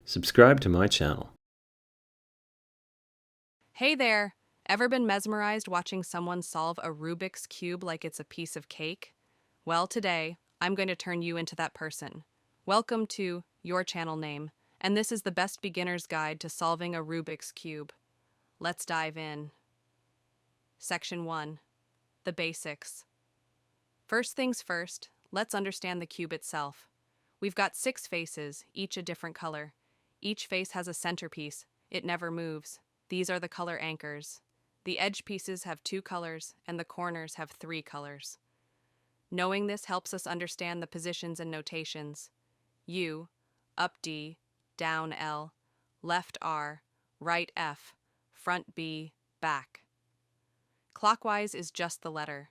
Subscribe to my channel. Hey there! Ever been mesmerized watching someone solve a Rubik's Cube like it's a piece of cake? Well, today, I'm going to turn you into that person. Welcome to your channel name, and this is the best beginner's guide to solving a Rubik's Cube. Let's dive in. Section 1. The Basics. First things first, let's understand the cube itself. We've got 6 faces, each a different color. Each face has a centerpiece. It never moves. These are the color anchors. The edge pieces have 2 colors, and the corners have 3 colors. Knowing this helps us understand the positions and notations. U, up D, down L, left R, right F, front B, back. Clockwise is just the letter.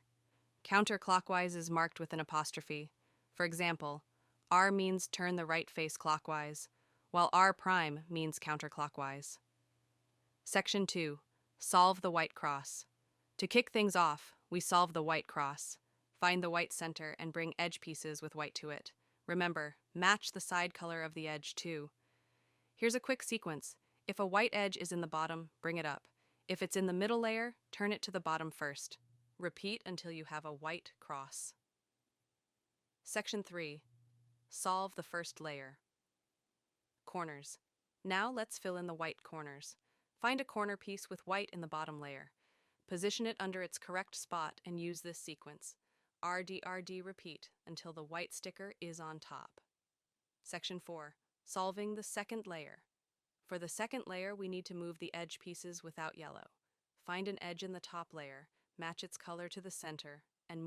Counterclockwise is marked with an apostrophe. For example, R means turn the right face clockwise, while R prime means counterclockwise. Section 2. Solve the white cross. To kick things off, we solve the white cross. Find the white center and bring edge pieces with white to it. Remember, match the side color of the edge too. Here's a quick sequence. If a white edge is in the bottom, bring it up. If it's in the middle layer, turn it to the bottom first. Repeat until you have a white cross. Section 3. Solve the first layer. Corners. Now let's fill in the white corners. Find a corner piece with white in the bottom layer. Position it under its correct spot and use this sequence. RD repeat until the white sticker is on top. Section 4. Solving the second layer. For the second layer, we need to move the edge pieces without yellow. Find an edge in the top layer, match its color to the center, and move